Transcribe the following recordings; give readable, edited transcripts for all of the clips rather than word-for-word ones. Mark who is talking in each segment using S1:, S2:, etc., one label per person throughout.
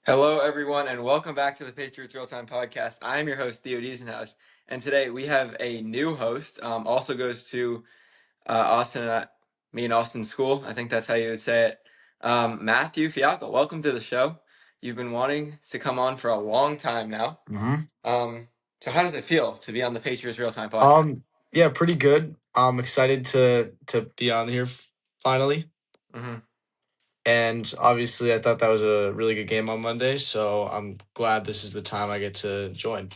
S1: Hello, everyone, and welcome back to the Patriots Real Time Podcast. I'm your host, Theo Diesenhaus, and today we have a new host. Also goes to Austin and me and Austin's school. I think that's how you would say it. Matthew Fialco, welcome to the show. You've been wanting to come on for a long time now.
S2: Mm-hmm.
S1: So how does it feel to be on the Patriots Real Time Podcast?
S2: Yeah, pretty good. I'm excited to be on here finally.
S1: Mm-hmm.
S2: And obviously, I thought that was a really good game on Monday, so I'm glad this is the time I get to join.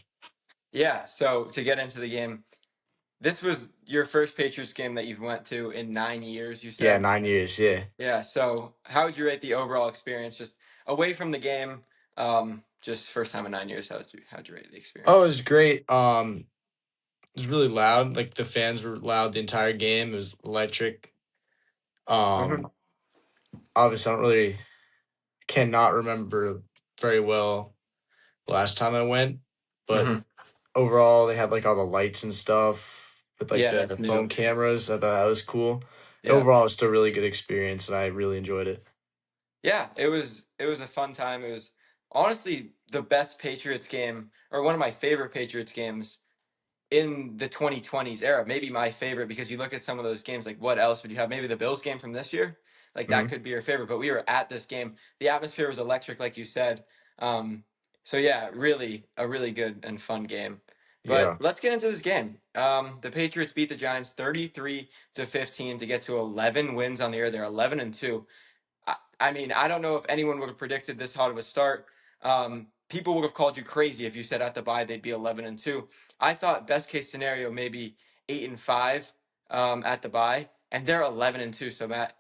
S1: Yeah. So to get into the game, this was your first Patriots game that you've went to in 9 years. You said.
S2: Yeah, 9 years. Yeah.
S1: Yeah, so how would you rate the overall experience, just away from the game? Just first time in 9 years. How'd you rate the experience?
S2: Oh, it was great. It was really loud. Like the fans were loud the entire game. It was electric.
S1: Mhm.
S2: Obviously, cannot remember very well the last time I went, but
S1: Mhm.
S2: overall they had like all the lights and stuff with like
S1: Yeah,
S2: the
S1: that's new.
S2: phone cameras. I thought that was cool.
S1: Yeah,
S2: Overall, it's still a really good experience, and I really enjoyed it.
S1: yeah. It was a fun time. It was honestly the best Patriots game, or one of my favorite Patriots games in the 2020s era. Maybe my favorite, because you look at some of those games, like what else would you have? Maybe the Bills game from this year, like that
S2: Hmm.
S1: could be your favorite. But we were at this game. The atmosphere was electric, like you said. So yeah, really a really good and fun game. But
S2: Yeah.
S1: let's get into this game. The Patriots beat the Giants 33-15 to get to 11 wins on the year. They're 11-2. I mean, I don't know if anyone would have predicted this hot of a start. People would have called you crazy if you said at the bye they'd be 11-2. I thought best case scenario maybe 8-5 at the bye, and they're 11-2. So Matt,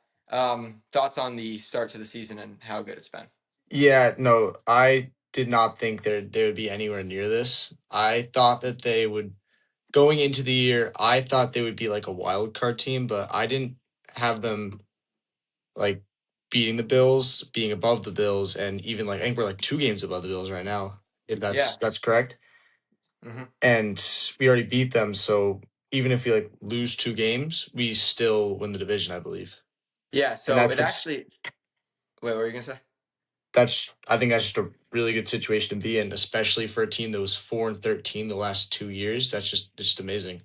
S1: thoughts on the start to the season and how good it's been?
S2: Yeah, no, I did not think they would be anywhere near this. I thought that they would going into the year, I thought they would be like a wild card team, but I didn't have them like beating the Bills, being above the Bills, and even like I think we're like 2 games above the Bills right now, if
S1: Yeah.
S2: that's correct.
S1: Hmm.
S2: And we already beat them, so even if we like lose 2 games, we still win the division, I believe.
S1: Yeah.
S2: And
S1: So it actually. Wait, what were you gonna say?
S2: I think that's just a really good situation to be in, especially for a team that was 4-13 the last 2 years. That's just amazing.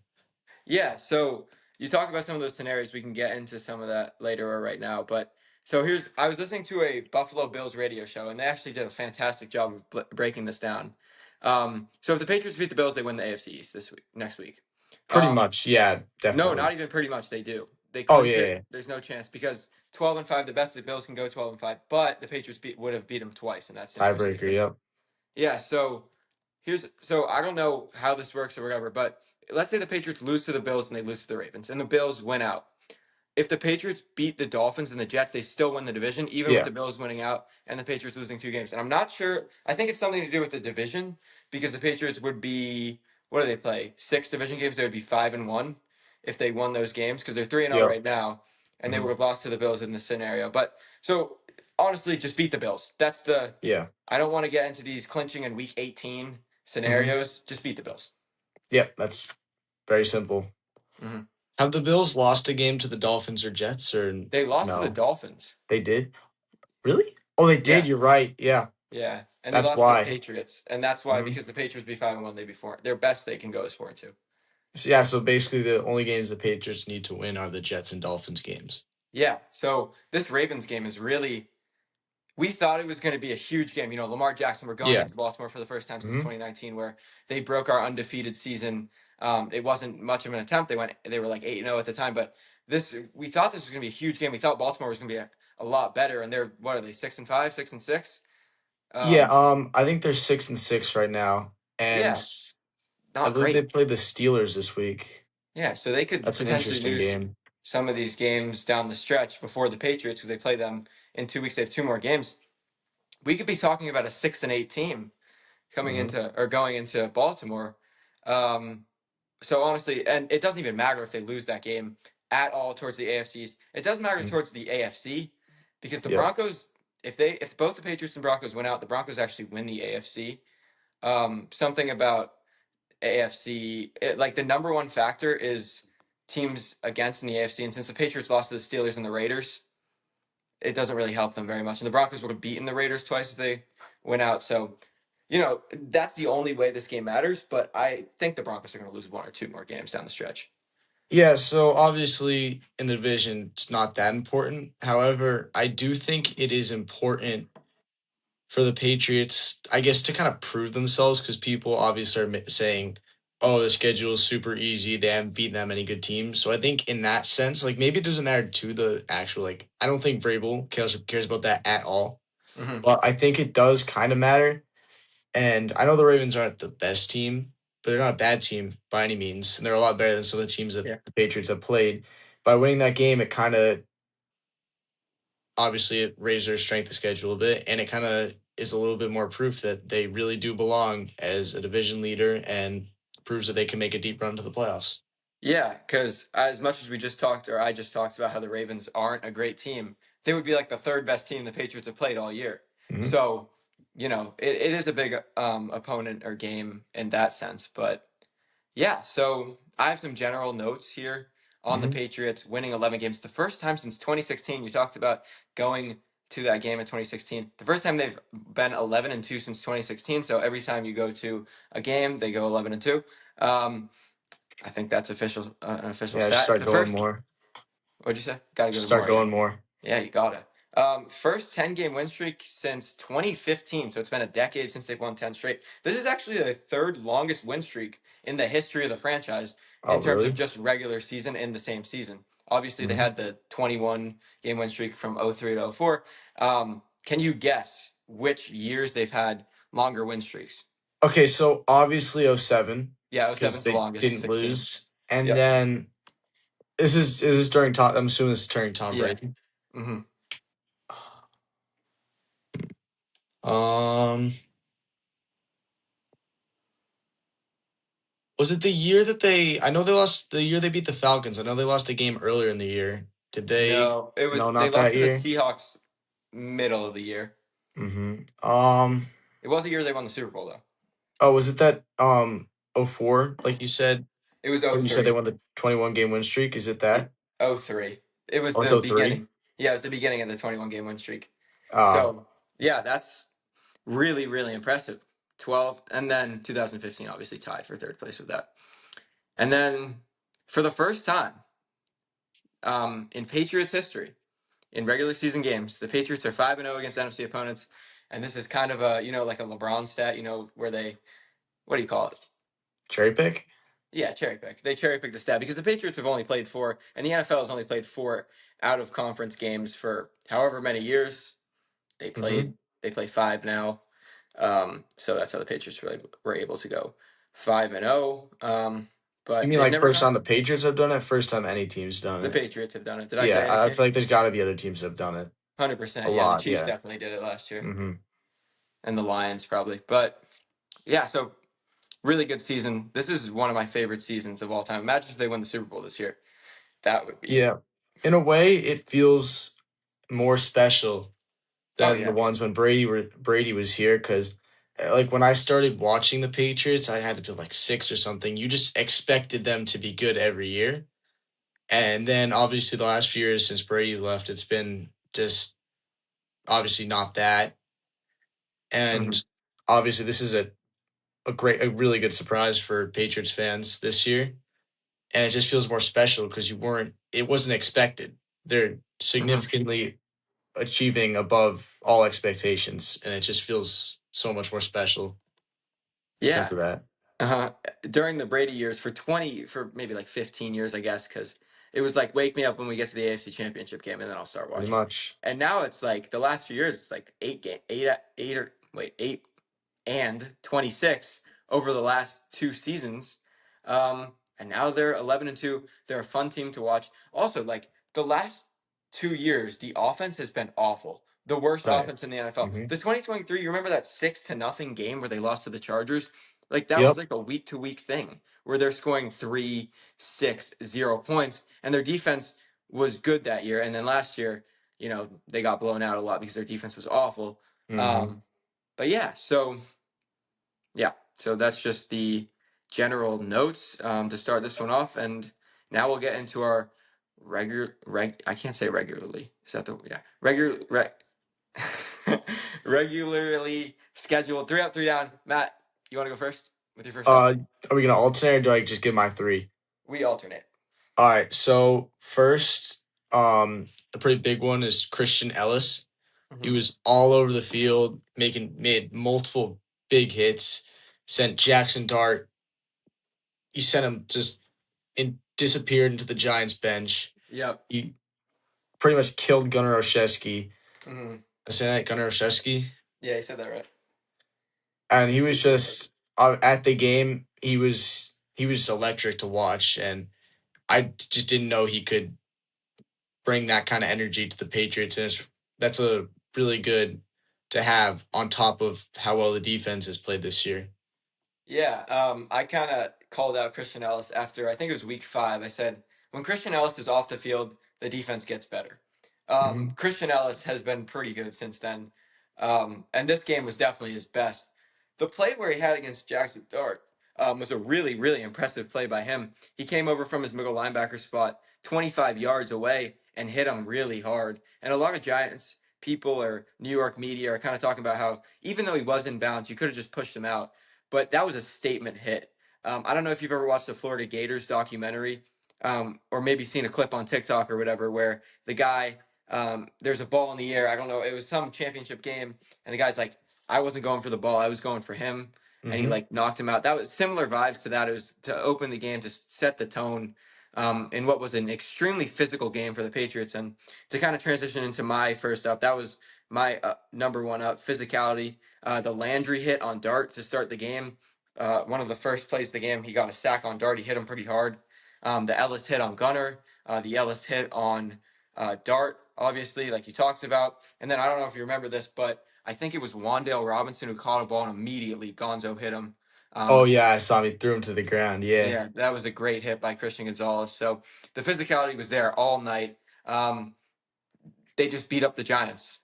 S1: Yeah, so you talk about some of those scenarios. We can get into some of that later or right now. But so I was listening to a Buffalo Bills radio show, and they actually did a fantastic job of breaking this down. So if the Patriots beat the Bills, they win the AFC East next week.
S2: Pretty
S1: Um,
S2: much, yeah,
S1: no,
S2: definitely.
S1: not even pretty much. They do. They
S2: Oh
S1: clinch
S2: yeah,
S1: it.
S2: yeah.
S1: There's no chance because 12-5, the best of the Bills can go 12-5, but the Patriots would have beat them twice in that scenario. So
S2: Tiebreaker. Yep.
S1: yeah, so I don't know how this works or whatever, but let's say the Patriots lose to the Bills and they lose to the Ravens, and the Bills win out. If the Patriots beat the Dolphins and the Jets, they still win the division, even with
S2: Yeah.
S1: the Bills winning out and the Patriots losing 2 games. And I'm not sure. I think it's something to do with the division, because the Patriots would be, what do they play? 6 division games. They would be 5-1 if they won those games, because they're 3-0
S2: Yep.
S1: right now, and they
S2: Hmm.
S1: would have lost to the Bills in this scenario. But so honestly, just beat the Bills. That's the.
S2: Yeah.
S1: I don't want to get into these clinching in Week 18
S2: Hmm.
S1: scenarios. Just beat the Bills.
S2: Yep. That's very simple.
S1: Hmm.
S2: Have the Bills lost a game to the Dolphins or Jets or
S1: They lost to the
S2: no?
S1: Dolphins.
S2: They did. Really? Oh, they did.
S1: Yeah.
S2: You're right. Yeah.
S1: Yeah, and they
S2: That's
S1: lost to the
S2: why.
S1: Patriots, and that's why,
S2: Hmm.
S1: because the Patriots be 5-1, they be 4. Their best they can go is 4-2.
S2: So, yeah. So basically, the only games the Patriots need to win are the Jets and Dolphins games.
S1: Yeah, so this Ravens game is really. We thought it was going to be a huge game. Lamar Jackson. We're going
S2: Yeah.
S1: into Baltimore for the first time since
S2: Hmm.
S1: 2019, where they broke our undefeated season. It wasn't much of an attempt. They were like 8-0 at the time, but we thought this was going to be a huge game. We thought Baltimore was going to be a lot better, and they're, what are they, 6-5, 6-6?
S2: Yeah.
S1: Um,
S2: I think they're 6-6 right now, and
S1: yeah,
S2: I
S1: not
S2: believe they
S1: great.
S2: play the Steelers this week.
S1: Yeah, so they could
S2: That's an
S1: potentially
S2: interesting
S1: lose
S2: game.
S1: some of these games down the stretch before the Patriots, because they play them in 2 weeks. They have two more games. We could be talking about a 6-8 team coming
S2: Hmm.
S1: into or going into Baltimore. Um, so honestly, and it doesn't even matter if they lose that game at all towards the AFCs. It does matter towards the AFC, because the
S2: Yep.
S1: Broncos, if both the Patriots and Broncos win out, the Broncos actually win the AFC. Something about AFC, like the number one factor is teams against in the AFC, and since the Patriots lost to the Steelers and the Raiders, it doesn't really help them very much. And the Broncos would have beaten the Raiders twice if they win out. So, that's the only way this game matters. But I think the Broncos are going to lose one or two more games down the stretch.
S2: Yeah, so obviously in the division, it's not that important. However, I do think it is important for the Patriots, I guess, to kind of prove themselves because people obviously are saying, oh, the schedule is super easy. They haven't beaten that many good teams. So I think in that sense, like maybe it doesn't matter to the actual, like, I don't think Vrabel cares about that at all.
S1: Hmm.
S2: But I think it does kind of matter. And I know the Ravens aren't the best team, but they're not a bad team by any means. And they're a lot better than some of the teams that
S1: Yeah.
S2: the Patriots have played. By winning that game, it kind of obviously it raised their strength of schedule a bit, and it kind of is a little bit more proof that they really do belong as a division leader and proves that they can make a deep run to the playoffs.
S1: Yeah, because as much as we just talked, or I just talked about how the Ravens aren't a great team, they would be like the third best team the Patriots have played all year.
S2: Hmm.
S1: So, it is a big opponent or game in that sense. But yeah, so I have some general notes here on the
S2: Hmm.
S1: Patriots winning 11 games. The first time since 2016. You talked about going to that game in 2016. The first time they've been 11-2 since 2016. So every time you go to a game, they go 11-2. I think that's an official
S2: Yeah, just
S1: stat. It's
S2: start
S1: the
S2: going
S1: first.
S2: more.
S1: What'd you say? Got to go
S2: Just
S1: to
S2: start
S1: more. Yeah,
S2: going more.
S1: yeah, you got it. First 10-game win streak since 2015. So it's been a decade since they've won 10 straight. This is actually the third longest win streak in the history of the franchise
S2: Oh,
S1: in terms of
S2: really?
S1: just regular season in the same season. Obviously, they
S2: Hmm.
S1: had the 21-game win streak from 03 to 04. Can you guess which years they've had longer win streaks?
S2: Okay, so obviously '07
S1: Yeah,
S2: because
S1: 07's the
S2: they
S1: longest,
S2: didn't
S1: 16.
S2: lose, and
S1: Yep.
S2: then is this during Tom? I'm assuming this is during Tom
S1: Yeah.
S2: Brady.
S1: Hmm.
S2: Um, Was it the year that they? I know they lost the year they beat the Falcons. I know they lost a game earlier in the year. Did they?
S1: No, it
S2: No,
S1: was they
S2: not
S1: lost
S2: that
S1: to the
S2: year.
S1: Seahawks middle of the year.
S2: Mm-hmm.
S1: It was the year they won the Super Bowl though.
S2: Oh, was it that '04? Like you said
S1: It was
S2: when you said they
S1: 03.
S2: won the 21 game win streak. Is it that?
S1: 03. It was
S2: Oh, it's
S1: the
S2: '03.
S1: beginning. Yeah, it was the beginning of the 21-game win streak.
S2: Uh,
S1: So, yeah, that's really, really impressive. 12, and then 2015 obviously tied for third place with that. And then for the first time in Patriots history, in regular season games, the Patriots are 5-0 against NFC opponents. And this is kind of a, like a LeBron stat, where what do you call it?
S2: cherry pick.
S1: Yeah, cherry pick. They cherry pick the stat because the Patriots have only played four, and the NFL has only played four out of conference games for however many years. They
S2: Mm-hmm.
S1: played. They play five now, so that's how the Patriots were able to go 5-0.
S2: You
S1: But
S2: mean
S1: they've
S2: like
S1: never
S2: first
S1: done
S2: time
S1: it.
S2: the Patriots have done it? First time any team's done
S1: The
S2: it?
S1: Patriots have done it. Did I
S2: Yeah,
S1: say any
S2: I
S1: team?
S2: feel like there's got to be other teams that have done it
S1: 100%.
S2: a
S1: Yeah, the
S2: lot.
S1: Chiefs
S2: Yeah.
S1: definitely did it last year,
S2: Mm-hmm.
S1: and the Lions probably. But yeah, so really good season. This is one of my favorite seasons of all time. Imagine if they win the Super Bowl this year. That would be.
S2: Yeah. In a way, it feels more special
S1: Oh
S2: than the
S1: yeah.
S2: ones when Brady was here because like when I started watching the Patriots, I had to be like six or something. You just expected them to be good every year, and then obviously the last few years since Brady left, it's been just obviously not that.
S1: Hmm.
S2: And obviously, this is a really good surprise for Patriots fans this year, and it just feels more special because it wasn't expected. They're
S1: Hmm.
S2: significantly achieving above all expectations, and it just feels so much more special because
S1: Yeah.
S2: of that.
S1: Uh-huh. During the Brady years for maybe like 15 years, I guess, because it was like wake me up when we get to the AFC Championship game and then I'll start
S2: Pretty
S1: watching.
S2: much.
S1: And now it's like the last few years, it's like eight and 26 over the last two seasons. And now they're 11-2. They're a fun team to watch. Also, like the last 2 years, the offense has been awful. The worst
S2: Oh yeah.
S1: offense in the NFL.
S2: Hmm.
S1: The 2023, you remember that 6-0 game where they lost to the Chargers? Like that was
S2: Yep.
S1: like a week to week thing where they're scoring 3, 6, 0 points, and their defense was good that year. And then last year, they got blown out a lot because their defense was awful.
S2: Hmm.
S1: Um, but so that's just the general notes to start this one off, and now we'll get into our I can't say regularly. Is that the yeah regular Regularly scheduled 3 up, 3 down. Matt, you want to go first with your first up?
S2: Are we gonna alternate or do I just give my three?
S1: We alternate.
S2: All right. So first, a pretty big one is Christian Ellis. He
S1: Hmm.
S2: was all over the field, made multiple big hits. Sent Jackson Dart. He sent him just disappeared into the Giants bench.
S1: Yep.
S2: He pretty much killed Gunnar Olszewski.
S1: Hmm.
S2: I say that Gunnar Olszewski,
S1: Yeah, you said that right.
S2: and he was just at the game. He was just electric to watch, and I just didn't know he could bring that kind of energy to the Patriots, and that's a really good to have on top of how well the defense has played this year.
S1: Yeah, I kind of called out Christian Ellis after I think it was week 5. I said when Christian Ellis is off the field, the defense gets better.
S2: Hmm.
S1: Christian Ellis has been pretty good since then, and this game was definitely his best. The play where he had against Jackson Dart was a really, really impressive play by him. He came over from his middle linebacker spot 25 yards away and hit him really hard. And a lot of Giants people or New York media are kind of talking about how even though he was in bounds, you could have just pushed him out, but that was a statement hit. I don't know if you've ever watched the Florida Gators documentary, or maybe seen a clip on TikTok or whatever, where the guy, there's a ball in the air. I don't know. It was some championship game, and the guy's like, "I wasn't going for the ball. I was going for him," and he
S2: Hmm.
S1: like knocked him out. That was similar vibes to that. It was to open the game to set the tone. In what was an extremely physical game for the Patriots, and to kind of transition into my first up, that was my number one up, physicality. The Landry hit on Dart to start the game. One of the first plays of the game, he got a sack on Dart. He hit him pretty hard. The Ellis hit on Gunner. The Ellis hit on Dart, obviously, like you talked about. And then I don't know if you remember this, but I think it was Wandale Robinson who caught a ball and immediately Gonzo hit him.
S2: Oh
S1: Um,
S2: yeah, I saw him. He threw him to the ground. Yeah.
S1: yeah, that was a great hit by Christian Gonzalez. So the physicality was there all night. They just beat up the Giants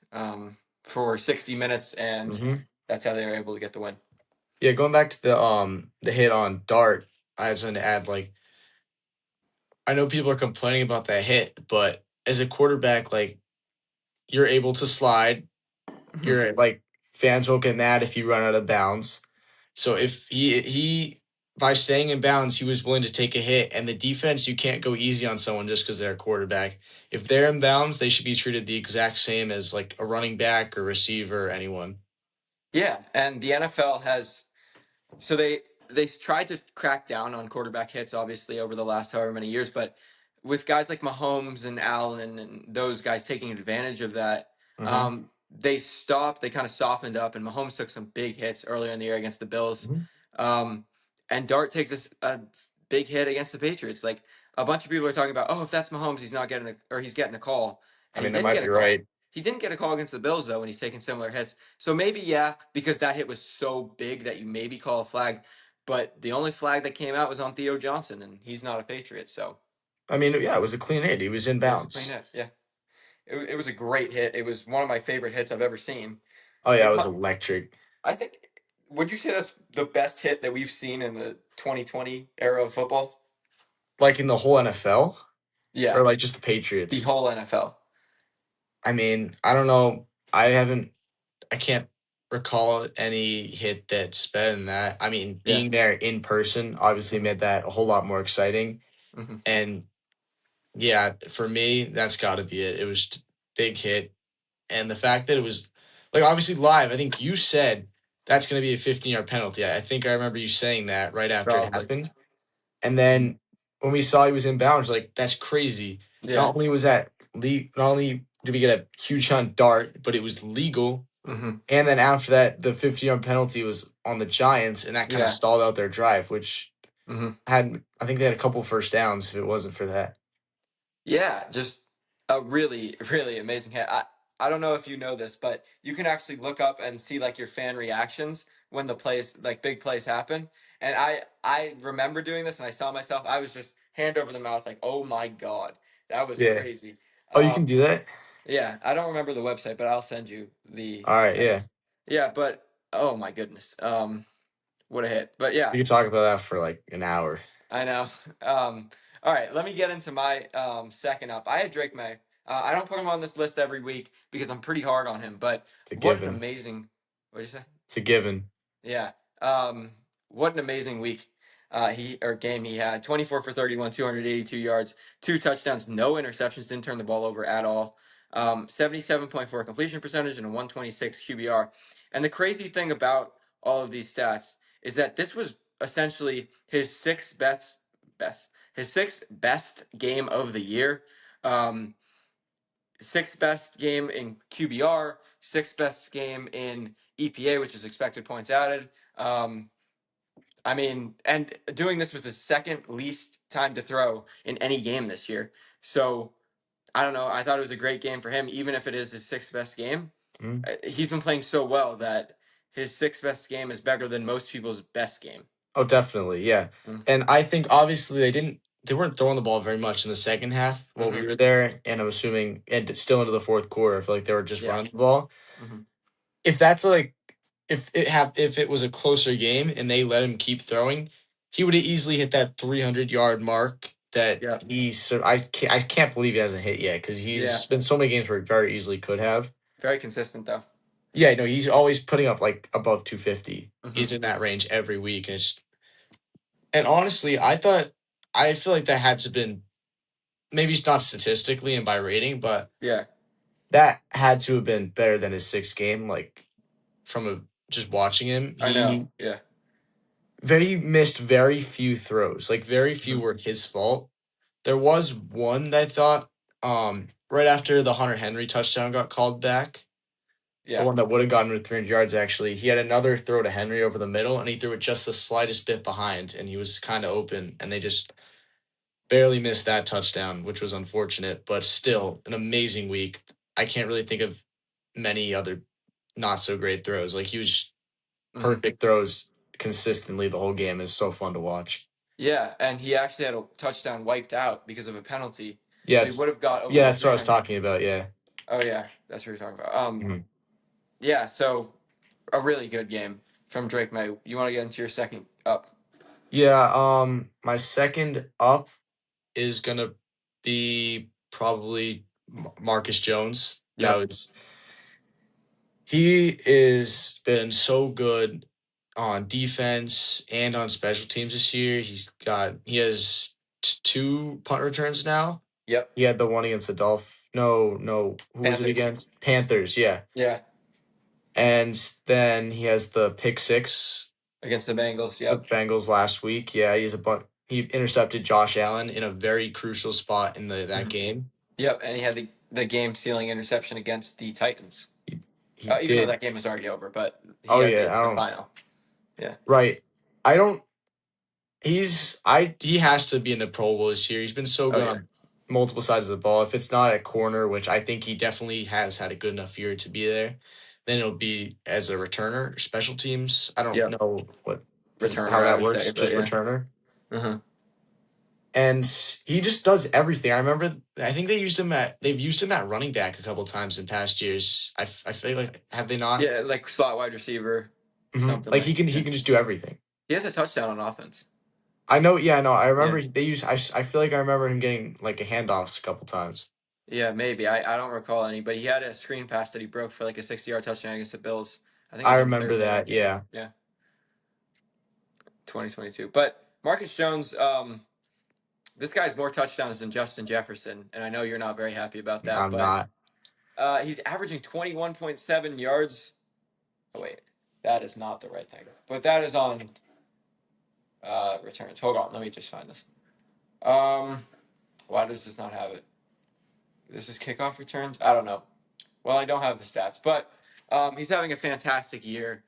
S1: for 60 minutes, and
S2: Hmm.
S1: that's how they were able to get the win.
S2: Yeah, going back to the hit on Dart, I was going to add like I know people are complaining about that hit, but as a quarterback, like you're able to slide.
S1: Mhm.
S2: You're like fans won't get mad if you run out of bounds. So if he by staying in bounds, he was willing to take a hit. And the defense, you can't go easy on someone just because they're a quarterback. If they're in bounds, they should be treated the exact same as like a running back or receiver or anyone.
S1: Yeah, and the NFL has so they tried to crack down on quarterback hits, obviously, over the last however many years. But with guys like Mahomes and Allen and those guys taking advantage of that,
S2: Hmm.
S1: they stopped. They kind of softened up, and Mahomes took some big hits earlier in the year against the Bills.
S2: Hmm.
S1: Um, and Dart takes a big hit against the Patriots. Like a bunch of people are talking about, oh, if that's Mahomes, he's not getting or he's getting a call,
S2: I
S1: and he
S2: mean, that
S1: didn't
S2: might
S1: get
S2: be
S1: a call.
S2: right.
S1: He didn't get a call against the Bills though, when he's taking similar hits. So maybe yeah, because that hit was so big that you maybe call a flag. But the only flag that came out was on Theo Johnson, and he's not a Patriot, so
S2: I mean, yeah, it was a clean hit. He was in
S1: it was a clean
S2: bounds.
S1: hit. Yeah, it was a great hit. It was one of my favorite hits I've ever seen.
S2: Oh yeah, it
S1: It,
S2: was electric.
S1: I think. Would you say that's the best hit that we've seen in the 2020 era of football?
S2: Like in the whole NFL
S1: Yeah,
S2: or like just the
S1: the
S2: Patriots.
S1: whole NFL.
S2: I mean, I don't know. I can't recall any hit that's better than that. I mean,
S1: Yeah.
S2: being there in person obviously
S1: Hmm.
S2: made that a whole lot more exciting.
S1: Hmm.
S2: And yeah, for me, that's got to be it. It was big hit, and the fact that it was like obviously live. I think you said that's going to be a 15-yard penalty. I think I remember you saying that right after it
S1: Probably.
S2: happened. And
S1: Hmm.
S2: then when we saw he was in bounds, like that's crazy.
S1: Yeah.
S2: Not only was that not only did we get a huge hunt dart, but it was legal.
S1: Hmm.
S2: And then after that, the 50-yard penalty was on the Giants, and that kind of
S1: Yeah.
S2: stalled out their drive, which
S1: Hmm.
S2: I think they had a couple first downs if it wasn't for that.
S1: Yeah, just a really, really amazing hit. I don't know if you know this, but you can actually look up and see like your fan reactions when the plays like big plays happen. And I remember doing this and I saw myself, I was just hand over the mouth like, "Oh my God, that was
S2: Yeah.
S1: crazy."
S2: Oh, you can do that?
S1: Yeah, I don't remember the website, but I'll send you the
S2: All right, yeah.
S1: links. Yeah, but oh my goodness. What a hit. But yeah,
S2: We could talk about that for like an hour.
S1: I know. All right, let me get into my second up. I had Drake May. I don't put him on this list every week because I'm pretty hard on him. But
S2: It's a
S1: what an
S2: given.
S1: amazing. What do you say?
S2: It's a given.
S1: Yeah. What an amazing week. He or game he had 24 for 31, 282 yards, 2 touchdowns, no interceptions, didn't turn the ball over at all. 77.4 completion percentage and a 126 QBR. And the crazy thing about all of these stats is that this was essentially his sixth best game of the year. Um, Sixth best game in QBR, sixth best game in EPA, which is expected points added. Um, I mean, and doing this was the second least time to throw in any game this year. So I don't know. I thought it was a great game for him, even if it is his sixth best game.
S2: Mhm.
S1: He's been playing so well that his sixth best game is better than most people's best game.
S2: Oh, definitely, yeah.
S1: Mm.
S2: And I think obviously they weren't throwing the ball very much in the second half while we
S1: Mm-hmm.
S2: were there, and I'm assuming and still into the fourth quarter. I feel like they were just
S1: Yeah.
S2: running the ball.
S1: Mm-hmm.
S2: If that's like if it was a closer game and they let him keep throwing, he would have easily hit that 300-yard mark that
S1: Yeah.
S2: I can't believe he hasn't hit yet because
S1: Yeah.
S2: he's been so many games where he very easily could have.
S1: Very consistent though.
S2: Yeah, no, he's always putting up like above 250.
S1: Mm-hmm.
S2: He's in that range every week, and honestly, I feel like that had to been maybe it's not statistically and by rating, but
S1: Yeah.
S2: that had to have been better than his sixth game. Like from just watching him,
S1: I know.
S2: he
S1: Yeah.
S2: very missed very few throws. Like very few
S1: Mm-hmm.
S2: were his fault. There was one that I thought right after the Hunter Henry touchdown got called back. The
S1: Yeah.
S2: one that would have gotten to 300 yards, actually. He had another throw to Henry over the middle, and he threw it just the slightest bit behind, and he was kind of open, and they just barely missed that touchdown, which was unfortunate, but
S1: Mm-hmm.
S2: still an amazing week. I can't really think of many other not so great throws. Like he was
S1: Mm-hmm.
S2: perfect throws consistently the whole game. Is so fun to watch.
S1: Yeah, and he actually had a touchdown wiped out because of a penalty. So he
S2: Yes.
S1: would have got over
S2: Yeah,
S1: the
S2: that's what I was
S1: 300.
S2: talking about. Yeah.
S1: Oh yeah, that's what you're talking about.
S2: Mhm.
S1: Yeah, so a really good game from Drake May. You want to get into your second up?
S2: Yeah. My second up is gonna be probably Marcus Jones. That
S1: Yep.
S2: was he is been so good on defense and on special teams this year. He has two punt returns now.
S1: Yep.
S2: He had the one against the No, who was it
S1: Panthers.
S2: against? Panthers, yeah.
S1: Yeah.
S2: And then he has the pick six,
S1: Against the Bengals.
S2: the
S1: Yep.
S2: Bengals last week. Yeah, he intercepted Josh Allen in a very crucial spot in that
S1: Mhm.
S2: game.
S1: Yep. And he had the game sealing interception against the Titans.
S2: He, he
S1: Even though
S2: did.
S1: that game was already over, but he
S2: Oh
S1: had
S2: yeah,
S1: the final. Yeah.
S2: right. I don't he has to be in the Pro Bowl this year. He's been so
S1: Oh
S2: good
S1: yeah.
S2: on multiple sides of the ball. If it's not at corner, which I think he definitely has had a good enough year to be there, then it'll be as a returner, special teams. I don't
S1: Yep.
S2: know how
S1: Returner, I
S2: that
S1: would say,
S2: works,
S1: but
S2: just
S1: yeah.
S2: returner.
S1: Uh-huh.
S2: And he just does everything. I think they've used him at running back a couple times in past years. I feel like have they not?
S1: Yeah, like slot wide receiver, something
S2: Like
S1: like
S2: he
S1: yeah.
S2: can just do everything.
S1: He has a touchdown on offense.
S2: I know, yeah, no, I
S1: Yeah.
S2: remember they use. I feel like I remember him getting like a handoffs a couple times.
S1: Yeah, maybe. I don't recall any, but he had a screen pass that he broke for like a 60-yard touchdown against the Bills. I think it
S2: I
S1: was on
S2: remember
S1: Thursday night
S2: that.
S1: game.
S2: Yeah,
S1: Yeah, 2022. But Marcus Jones, this guy's more touchdowns than Justin Jefferson, and I know you're not very happy about that,
S2: I'm
S1: but
S2: not.
S1: he's averaging 21.7 yards. Oh wait, that is not the right thing. But that is on returns. Hold on, let me just find this. Um, why does this not have it? This is kickoff returns. I don't know. Well, I don't have the stats, but he's having a fantastic year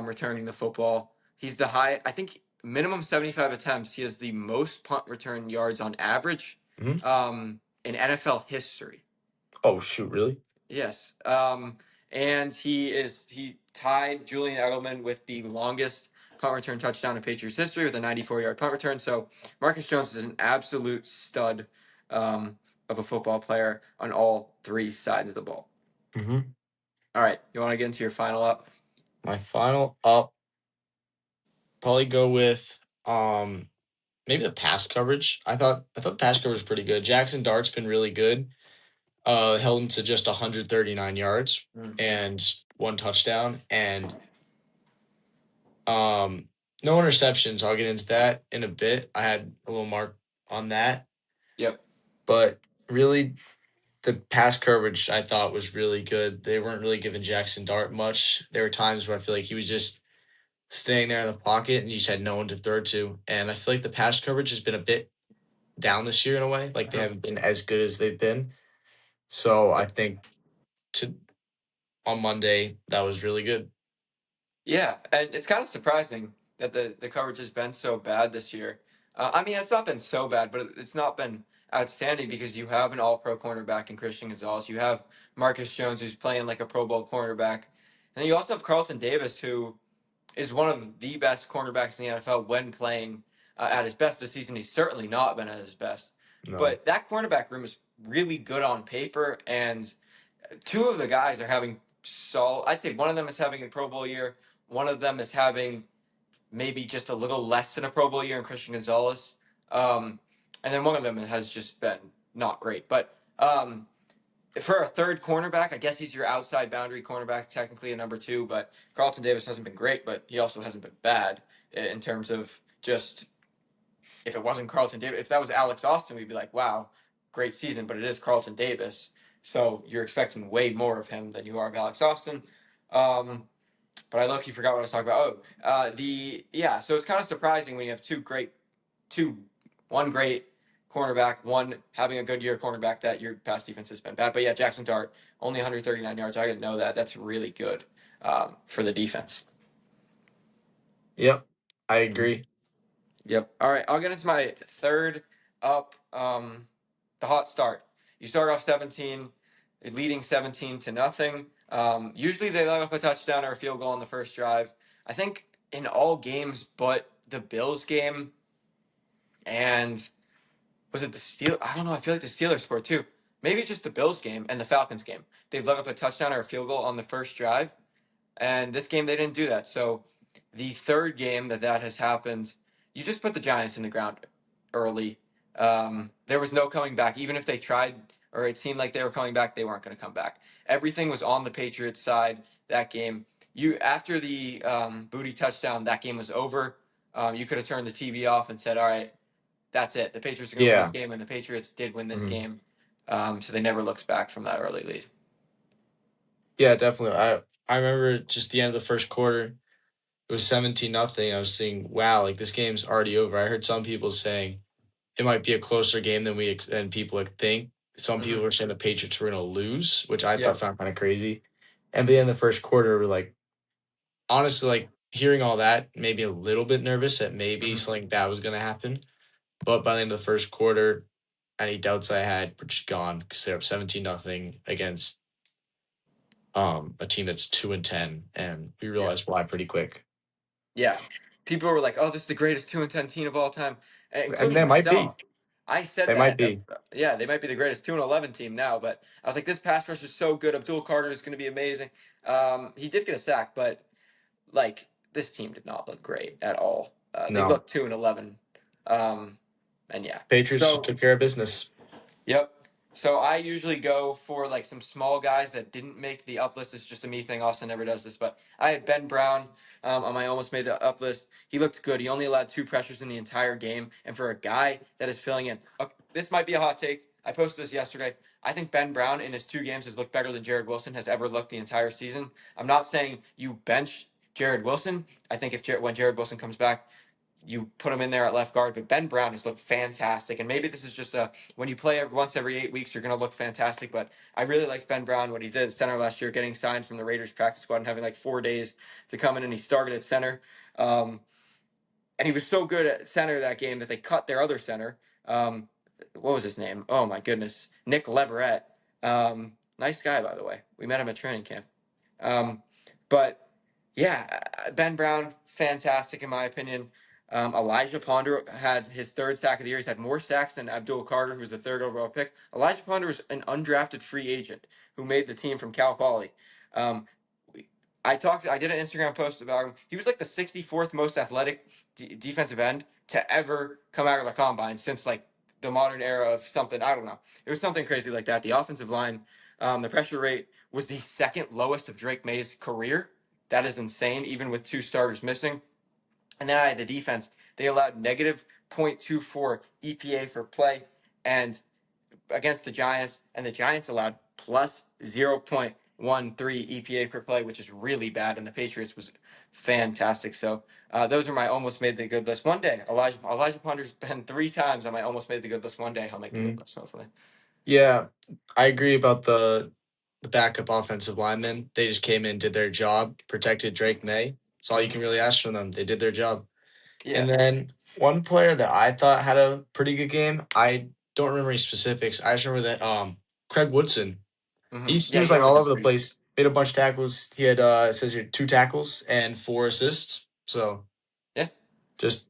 S1: returning the football. He's the high, I think, minimum 75 attempts. He has the most punt return yards on average
S2: Mhm.
S1: in NFL history.
S2: Oh shoot, really?
S1: Yes, and he tied Julian Edelman with the longest punt return touchdown in Patriots history with a 94-yard punt return. So Marcus Jones is an absolute stud of a football player on all three sides of the ball.
S2: hmm
S1: All right, you want to get into your final up?
S2: My final up probably go with maybe the pass coverage. I thought the pass coverage was pretty good. Jackson Dart's been really good. held him to just 139 yards
S1: Mm.
S2: and one touchdown, and um, no interceptions. I'll get into that in a bit. I had a little mark on that,
S1: Yep.
S2: but really the pass coverage I thought was really good. They weren't really giving Jackson Dart much. There were times where I feel like he was just staying there in the pocket and you just had no one to throw to. And I feel like the pass coverage has been a bit down this year in a way. Like they
S1: Uh-huh.
S2: haven't been as good as they've been. So I think to on Monday that was really good.
S1: Yeah, and it's kind of surprising that the coverage has been so bad this year. I mean, it's not been so bad, but it's not been outstanding because you have an All-Pro cornerback in Christian Gonzalez. You have Marcus Jones, who's playing like a Pro Bowl cornerback, and then you also have Carlton Davis, who is one of the best cornerbacks in the NFL when playing at his best this season. He's certainly not been at his best,
S2: No.
S1: but that cornerback room is really good on paper, and two of the guys are having I'd say one of them is having a Pro Bowl year. One of them is having maybe just a little less than a Pro Bowl year in Christian Gonzalez. And then one of them has just been not great. But for a third cornerback, I guess he's your outside boundary cornerback, technically a number two. But Carlton Davis hasn't been great, but he also hasn't been bad in terms of just if it wasn't Carlton Davis, if that was Alex Austin, we'd be like, wow, great season. But it is Carlton Davis, so you're expecting way more of him than you are of Alex Austin. Um, but I low-key forgot what I was talking about. So it's kind of surprising when you have two, one great cornerback, one having a good year cornerback that your pass defense has been bad. But yeah, Jackson Dart only 139 yards. I didn't know that. That's really good for the defense.
S2: Yep. I agree.
S1: Yep. All right. I'll get into my third up. The hot start. You start off 17, leading 17 to nothing. Usually they let up a touchdown or a field goal on the first drive. I think in all games but the Bills game and was it the Steel? I don't know. I feel like the Steelers scored too. Maybe just the Bills game and the Falcons game. They've let up a touchdown or a field goal on the first drive. And this game, they didn't do that. So the third game that has happened, you just put the Giants in the ground early. There was no coming back. Even if they tried, or it seemed like they were coming back, they weren't going to come back. Everything was on the Patriots side that game. You after the Booty touchdown, that game was over. You could have turned the TV off and said, "All right, that's it. The Patriots are going to win this
S2: Yeah.
S1: game," and the Patriots did win this
S2: Mhm.
S1: game. So they never looked back from that early lead.
S2: Yeah, definitely. I remember just the end of the first quarter. It was 17-0. I was thinking, wow, like this game's already over. I heard some people saying it might be a closer game than people would think. Some people
S1: Mm-hmm.
S2: were saying the Patriots were going to lose, which I thought
S1: Yep.
S2: found kind of crazy. And by the end of the first quarter, we're like, honestly, like hearing all that made me a little bit nervous that maybe
S1: Mm-hmm.
S2: something bad was going to happen. But by the end of the first quarter, any doubts I had were just gone because they're up 17-0 against a team that's 2-10, and we
S1: Yeah.
S2: realized why pretty quick.
S1: Yeah. People were like, "Oh, this is the greatest 2-10 team of all time,"
S2: And
S1: including
S2: they might be.
S1: myself. I said
S2: They might
S1: that.
S2: be.
S1: Yeah, they might be the greatest 2-11 team now, but I was like, this pass rush is so good. Abdul Carter is going to be amazing. He did get a sack, but like this team did not look great at all. They
S2: No.
S1: looked 2-11, um, and yeah.
S2: Patriots just
S1: So
S2: took care of business.
S1: yep. So I usually go for like some small guys that didn't make the up list. It's just a me thing. Austin never does this, but I had Ben Brown on my almost made the up list. He looked good. He only allowed two pressures in the entire game, and for a guy that is filling in, this might be a hot take. I posted this yesterday. I think Ben Brown in his two games has looked better than Jared Wilson has ever looked the entire season. I'm not saying you bench Jared Wilson. I think when Jared Wilson comes back, you put him in there at left guard. But Ben Brown has looked fantastic, and maybe this is just a when you play once every 8 weeks, you're going to look fantastic. But I really liked Ben Brown what he did at center last year, getting signed from the Raiders practice squad and having like 4 days to come in, and he started at center. Um, and he was so good at center that game that they cut their other center. What was his name? Oh my goodness, Nick Leverett. Nice guy, by the way. We met him at training camp. Um, but yeah, Ben Brown, fantastic in my opinion. Elijah Ponder had his third sack of the year. He's had more sacks than Abdul Carter, who's the third overall pick. Elijah Ponder is an undrafted free agent who made the team from Cal Poly. Um, I did an Instagram post about him. He was like the 64th most athletic defensive end to ever come out of the combine since like the modern era of something. I don't know. It was something crazy like that. The offensive line, the pressure rate was the second lowest of Drake May's career. That is insane, even with two starters missing. And then I had the defense. They allowed negative 0.24 EPA for play, and against the Giants, and the Giants allowed plus 0.13 EPA per play, which is really bad, and the Patriots was fantastic. So those are my almost made the good list. One day, Elijah Ponder's been 3 times on my almost made the good list. One day he'll make the good
S2: Mm.
S1: list, hopefully.
S2: Yeah, I agree about the backup offensive linemen. They just came in, did their job, protected Drake May. That's all you can
S1: Hmm.
S2: really ask from them. They did their job.
S1: Yeah.
S2: And then one player that I thought had a pretty good game, I don't remember any specifics. I just remember that Craig Woodson. He
S1: Yeah,
S2: was
S1: you
S2: like
S1: always
S2: all over the
S1: disagree.
S2: place. Made a bunch of tackles. He had it says here 2 tackles and 4 assists. So
S1: Yeah.
S2: just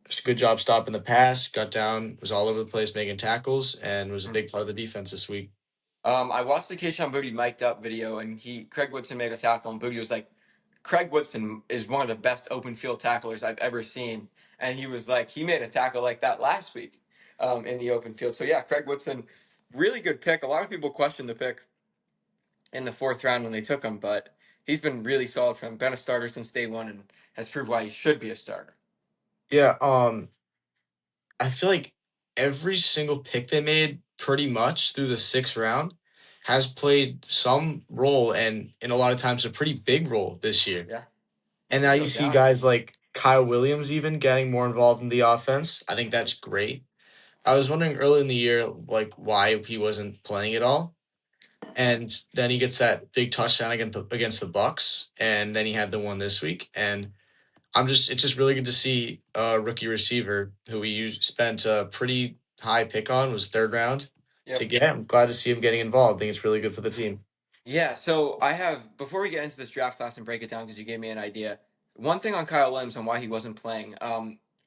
S2: just a good job stopping the pass. Got down, was all over the place making tackles, and was a
S1: Mhm.
S2: big part of the defense this week.
S1: I watched the Keyshawn Booty mic'd up video, and Craig Woodson made a tackle, and Booty was like, Craig Woodson is one of the best open field tacklers I've ever seen. And he was like, he made a tackle like that last week in the open field. So yeah, Craig Woodson, really good pick. A lot of people questioned the pick in the fourth round when they took him, but he's been really solid for him. Been a starter since day one and has proved why he should be a starter.
S2: Yeah, I feel like every single pick they made pretty much through the 6th round has played some role and in a lot of times a pretty big role this year.
S1: Yeah,
S2: And
S1: you
S2: now
S1: can
S2: you
S1: go
S2: see
S1: down.
S2: guys like Kyle Williams even getting more involved in the offense. I think
S1: Hmm.
S2: that's great. I was wondering early in the year like why he wasn't playing at all. And then he gets that big touchdown against the Bucks, and then he had the one this week. And it's just really good to see a rookie receiver who we spent a pretty high pick on, was 3rd round to
S1: Yep.
S2: get. I'm glad to see him getting involved. I think it's really good for the team.
S1: Yeah, so I have before we get into this draft class and break it down because you gave me an idea. One thing on Kyle Williams and why he wasn't playing.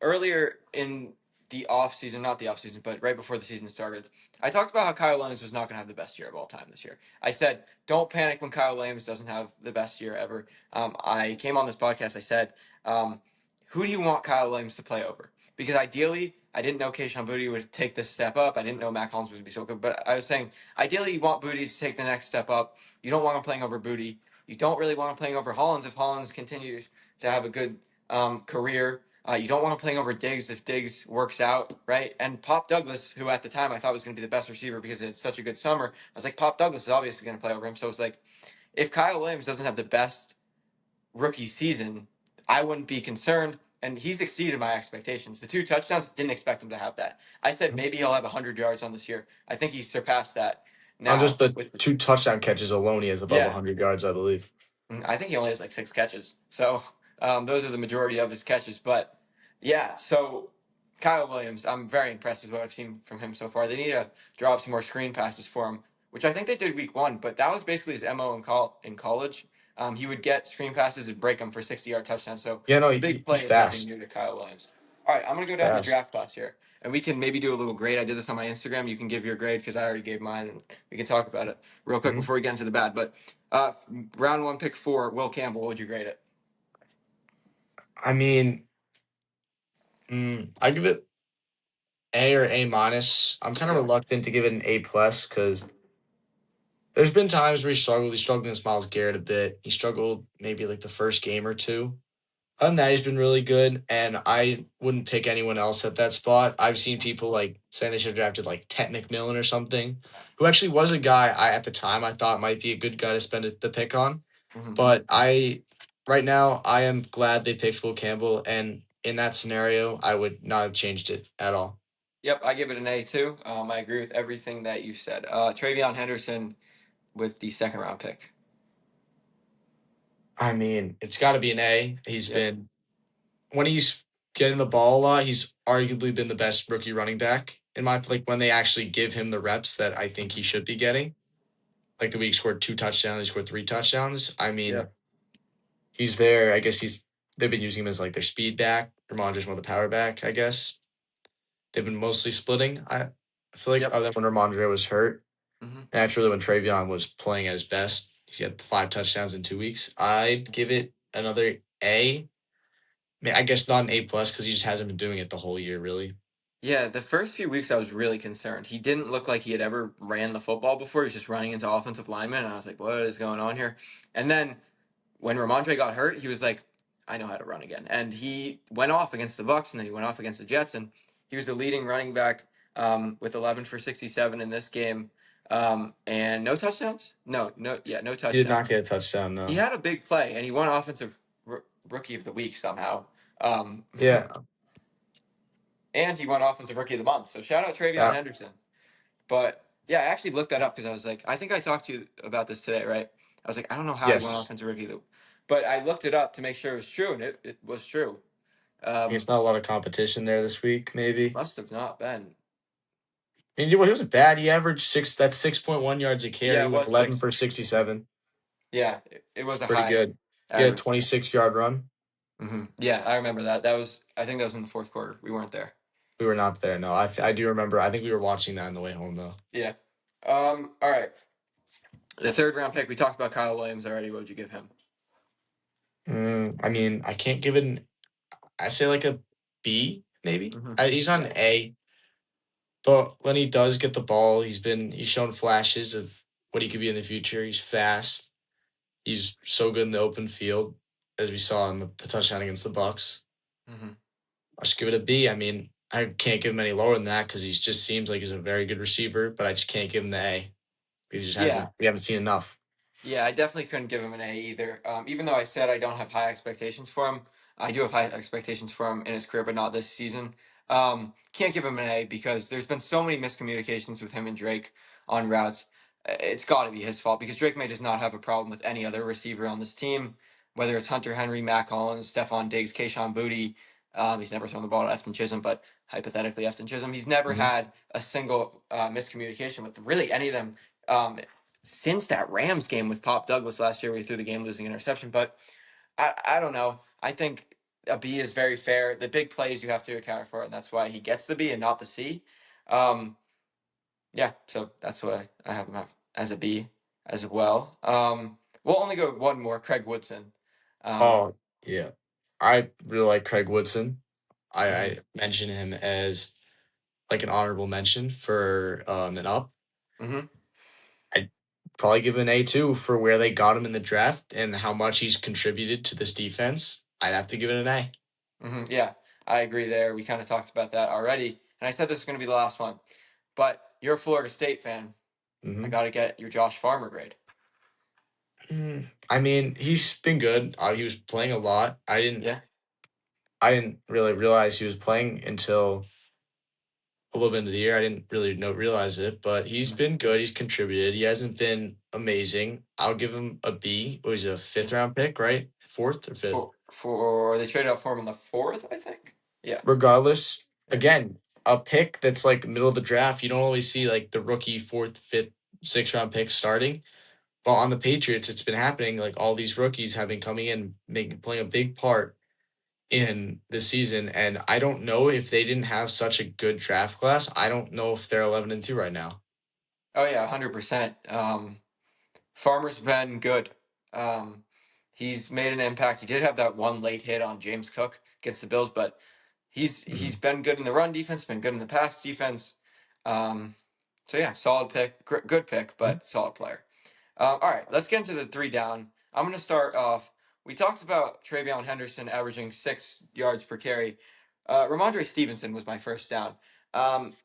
S1: Earlier in the off season, not the off season, but right before the season started, I talked about how Kyle Williams was not going to have the best year of all time this year. I said, don't panic when Kyle Williams doesn't have the best year ever. I came on this podcast. I said, um, who do you want Kyle Williams to play over? Because ideally, I didn't know Kayshon Boutte would take this step up. I didn't know Mac Hollins would be so good, but I was saying ideally you want Boutte to take the next step up. You don't want him playing over Booty. You don't really want him playing over Hollins if Hollins continues to have a good career. You don't want him playing over Diggs if Diggs works out, right? And Pop Douglas, who at the time I thought was going to be the best receiver because it's such a good summer, I was like, Pop Douglas is obviously going to play over him. So it's like, if Kyle Williams doesn't have the best rookie season, I wouldn't be concerned. And he's exceeded my expectations. The 2 touchdowns, didn't expect him to have that. I said maybe he'll have 100 yards on this year. I think he's surpassed that
S2: On just
S1: now
S2: the
S1: with the
S2: 2 touchdown catches alone, he has above
S1: yeah.
S2: 100 yards, I believe.
S1: I think he only has like 6 catches. So those are the majority of his catches. But yeah, so Kyle Williams, I'm very impressed with what I've seen from him so far. They need to drop some more screen passes for him, which I think they did week one, but that was basically his MO in college. He would get screen passes and break them for 60-yard touchdowns. So
S2: Yeah, no,
S1: the big
S2: he's
S1: play is nothing
S2: fast.
S1: new to Kyle Williams. All right, I'm going to go down to
S2: Fast.
S1: draft class here, and we can maybe do a little grade. I did this on my Instagram. You can give your grade because I already gave mine, and we can talk about it real quick
S2: Mhm.
S1: before we get into the bad. But uh, round one, pick four, Will Campbell. What would you grade it?
S2: I mean, I give it A or A minus. I'm kind of
S1: Okay.
S2: reluctant to give it an A plus because there's been times where he struggled. He struggled against Miles Garrett a bit. He struggled maybe like the first game or two. Other than that, he's been really good, and I wouldn't pick anyone else at that spot. I've seen people like saying they should have drafted like Ted McMillan or something, who actually was a guy at the time I thought might be a good guy to spend the pick on.
S1: Hmm.
S2: But right now, I am glad they picked Will Campbell, and in that scenario, I would not have changed it at all.
S1: Yep, I give it an A too. I agree with everything that you said. Travion Henderson with the second round pick.
S2: I mean, it's got to be an A. He's
S1: Yep.
S2: been when he's getting the ball a lot, he's arguably been the best rookie running back in my like when they actually give him the reps that I think he
S1: Hmm.
S2: should be getting. Like the week he scored 2 touchdowns, he scored 3 touchdowns. I mean,
S1: Yep.
S2: he's there. I guess they've been using him as like their speed back. Ramondra's more the power back, I guess. They've been mostly splitting. I feel like
S1: Yep.
S2: other than when Ramondre was hurt,
S1: Hmm.
S2: naturally when Travion was playing at his best, he had 5 touchdowns in 2 weeks. I'd give it another A. I mean, I guess not an A plus because he just hasn't been doing it the whole year, really.
S1: Yeah, the first few weeks I was really concerned. He didn't look like he had ever ran the football before. He was just running into offensive linemen, and I was like, "What is going on here?" And then when Ramondre got hurt, he was like, "I know how to run again," and he went off against the Bucks, and then he went off against the Jets, and he was the leading running back with 11 for 67 in this game, and no touchdowns. No
S2: He did not
S1: touchdowns.
S2: get a touchdown,
S1: He
S2: no.
S1: had a big play, and he won offensive rookie of the week somehow. Um,
S2: Yeah,
S1: and he won offensive rookie of the month. So shout out Travion
S2: that
S1: Henderson. But yeah, I actually looked that up because I was like, I think I talked to you about this today, right? I was like, I don't know how he won
S2: yes.
S1: offensive rookie, but I looked it up to make sure it was true, and it was true.
S2: I guess not a lot of competition there this week, maybe.
S1: Must have not been.
S2: I mean, he wasn't bad. He averaged 6.1 yards a carry.
S1: Yeah,
S2: He
S1: it
S2: went
S1: was
S2: 11
S1: six.
S2: for 67.
S1: Yeah, it was a
S2: Pretty
S1: high
S2: good. He had a
S1: average.
S2: 26-yard run.
S1: Yeah, I remember that. That was I think that was in the fourth quarter. We weren't there.
S2: We were not there. No, I do remember. I think we were watching that on the way home, though.
S1: Yeah. All right. The third round pick. We talked about Kyle Williams already. What would you give him?
S2: I mean, I can't give it I say like a B, maybe. He's not
S1: Yeah.
S2: an A, but when he does get the ball, he's shown flashes of what he could be in the future. He's fast. He's so good in the open field, as we saw in the touchdown against the Bucks.
S1: hmm
S2: I'll just give it a B. I mean, I can't give him any lower than that because he just seems like he's a very good receiver, but I just can't give him the A because he just
S1: Yeah.
S2: hasn't. We haven't seen enough.
S1: Yeah, I definitely couldn't give him an A either. Even though I said I don't have high expectations for him, I do have high expectations for him in his career, but not this season. Can't give him an A because there's been so many miscommunications with him and Drake on routes. It's got to be his fault because Drake may just not have a problem with any other receiver on this team, whether it's Hunter Henry, Matt Collins, Stephon Diggs, Kayshon Boutte. He's never thrown the ball to Efton Chisholm, but hypothetically Efton Chisholm. He's never
S2: Hmm.
S1: had a single miscommunication with really any of them. Um, since that Rams game with Pop Douglas last year, where he threw the game losing interception. But I don't know. I think a B is very fair. The big plays you have to account for, and that's why he gets the B and not the C. Um, yeah, so that's why I have him as a B as well. We'll only go one more, Craig Woodson. Um,
S2: Oh yeah, I really like Craig Woodson.
S1: mhm,
S2: I mention him as like an honorable mention for an up.
S1: mhm,
S2: I'd probably give an A too for where they got him in the draft and how much he's contributed to this defense. I'd have to give it an A.
S1: yeah, I agree there. We kind of talked about that already, and I said this was going to be the last one. But you're a Florida State fan. I
S2: Hmm.
S1: got to get your Josh Farmer grade.
S2: I mean, he's been good. He was playing a lot.
S1: Yeah.
S2: I didn't really realize he was playing until a little bit into the year. I didn't really realize it, but he's
S1: Mhm.
S2: been good. He's contributed. He hasn't been amazing. I'll give him a B. What was he, a
S1: Yeah.
S2: fifth round pick, right? Fourth or fifth?
S1: For they traded up for him in the fourth, I think. Yeah.
S2: Regardless,
S1: Yeah.
S2: again, a pick that's like middle of the draft. You don't always see like the rookie fourth, fifth, sixth round picks starting. But on the Patriots, it's been happening. Like all these rookies have been coming in, making playing a big part in the season. And I don't know if they didn't have such a good draft class. I don't know if they're 11-2 right now.
S1: Oh yeah, 100%. Farmer's been good. Um, he's made an impact. He did have that one late hit on James Cook against the Bills, but he's
S2: Mhm.
S1: been good in the run defense, been good in the pass defense. Um, so yeah, solid pick, good pick, but solid player. All right, let's get into the three down. I'm going to start off. We talked about Travion Henderson averaging 6 yards per carry. Ramondre Stevenson was my first down. Um,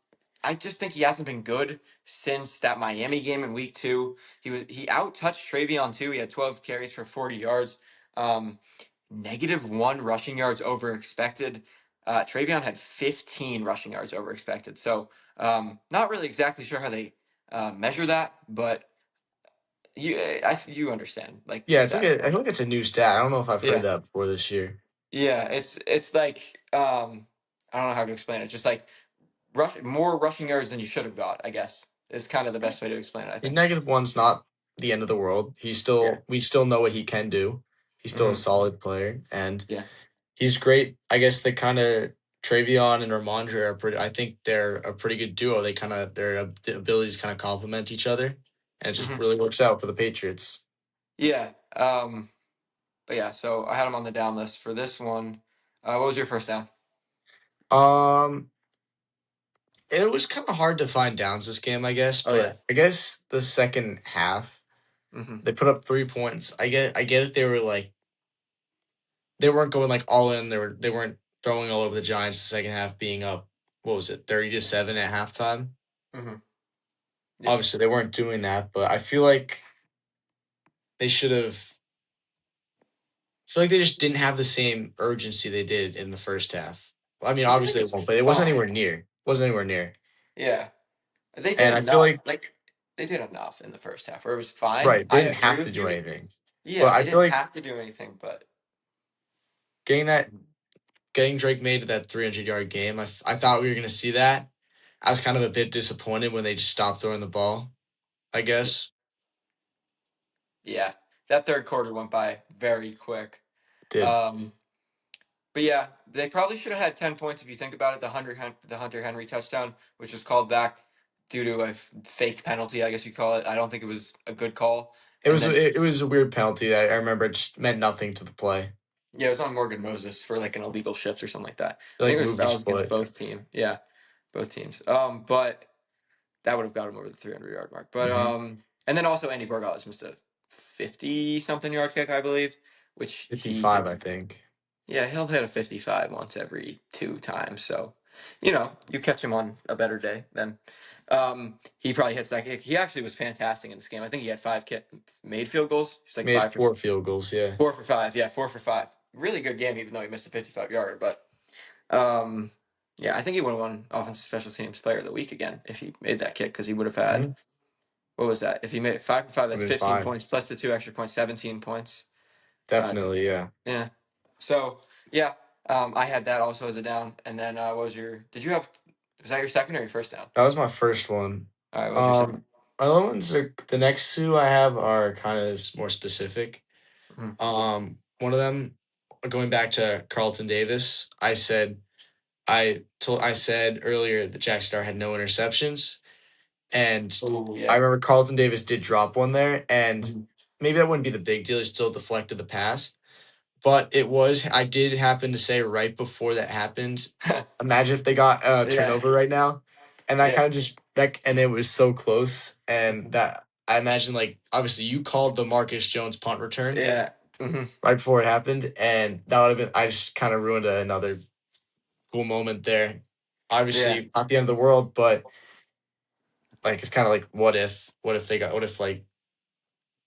S1: I just think he hasn't been good since that Miami game in week 2. He out touched Travion too. He had 12 carries for 40 yards. -1 rushing yards over expected. Travion had 15 rushing yards over expected. So not really exactly sure how they measure that, but you understand like the
S2: Yeah, it's like
S1: stat.
S2: I feel like it's a new stat. I don't know if I've heard
S1: Yeah,
S2: that before this year.
S1: yeah. It's like I don't know how to explain it. Just like more rushing yards than you should have got. I guess is kind of the best way to explain it. I
S2: The
S1: think.
S2: -1's not the end of the world.
S1: Yeah.
S2: We still know what he can do. He's still a
S1: hmm
S2: solid player, and
S1: Yeah.
S2: he's great. I guess they kind of Travion and Ramondre are pretty. I think they're a pretty good duo. Their abilities kind of complement each other, and it just
S1: hmm
S2: really works out for the Patriots.
S1: Yeah. But yeah. So I had him on the down list for this one. What was your first down?
S2: Um, It was kind of hard to find downs this game, I guess,
S1: Oh yeah.
S2: but I guess the second half
S1: Hmm.
S2: they put up 3 points. I get it. They weren't going like all in. They weren't throwing all over the Giants. The second half being up, what was it, 30-7 at halftime?
S1: Hmm. Yeah.
S2: Obviously, they weren't doing that, but I feel like they should have. I feel like they just didn't have the same urgency they did in the first half. I mean,
S1: Which I think
S2: obviously they
S1: is
S2: won't, but it wasn't
S1: fine.
S2: anywhere near. Wasn't anywhere near.
S1: Yeah. They did
S2: And I feel
S1: enough.
S2: like
S1: Like they did enough in the first half where it was fine.
S2: right, they
S1: I
S2: didn't
S1: agree
S2: have to
S1: with
S2: do
S1: you.
S2: anything,
S1: Yeah,
S2: but
S1: they
S2: I feel
S1: didn't
S2: like
S1: have to do anything, but
S2: getting that getting Drake made to that 300-yard game. I thought we were gonna see that. I was kind of a bit disappointed when they just stopped throwing the ball. I guess
S1: yeah, that third quarter went by very quick.
S2: did.
S1: Um, but yeah, they probably should have had 10 points if you think about it. The Hunter Henry touchdown, which was called back due to a fake penalty, I guess you call it. I don't think it was a good call. And then
S2: It was a weird penalty. I remember it just meant nothing to the play.
S1: yeah, it was on Morgan Moses for like an illegal shift or something like that.
S2: It,
S1: I think
S2: like
S1: it was
S2: moved his
S1: fouls against
S2: foot.
S1: both team. Yeah, both teams. But that would have got him over the 300-yard mark. But
S2: Mm-hmm.
S1: and then also Andy Borgales missed a 50-something yard kick, I believe, which he
S2: 55,
S1: hits.
S2: I think.
S1: Yeah, he'll hit a 55 once every 2 times. So, you catch him on a better day, then he probably hits that kick. He actually was fantastic in this game. I think he had made field goals. He's like
S2: Made
S1: five for
S2: 4 field goals. Yeah.
S1: 4 for 5. Yeah, 4 for 5. Really good game, even though he missed a 55 yarder. But um, yeah, I think he would have won Offensive Special Teams Player of the Week again if he made that kick because he would have had
S2: Mm-hmm.
S1: what was that? If he made it 5 for 5,
S2: I've
S1: that's
S2: been
S1: 15
S2: fine.
S1: points plus the 2 extra points, 17 points.
S2: Definitely, yeah.
S1: Yeah. So yeah, I had that also as a down. And then what was your? Did you have? Was that your second or your first down?
S2: That was my first one.
S1: All right. What was your second?
S2: My other ones are the next two I have are kind of more specific.
S1: Mhm.
S2: One of them, going back to Carlton Davis, I said earlier that Jack Star had no interceptions, and
S1: Oh
S2: I
S1: yeah.
S2: remember Carlton Davis did drop one there, and
S1: Mhm.
S2: maybe that wouldn't be the big deal. He still deflected the pass, but it was. I did happen to say right before that happened. Imagine if they got a
S1: Yeah.
S2: turnover right now, and that
S1: Yeah.
S2: kind of just that, and it was so close, and
S1: Mhm.
S2: that I imagine like obviously you called the Marcus Jones punt return
S1: Yeah. Hmm.
S2: right before it happened, and that would have been. I just kind of ruined another cool moment there.
S1: Yeah.
S2: Obviously, not the end of the world, but like it's kind of like what if like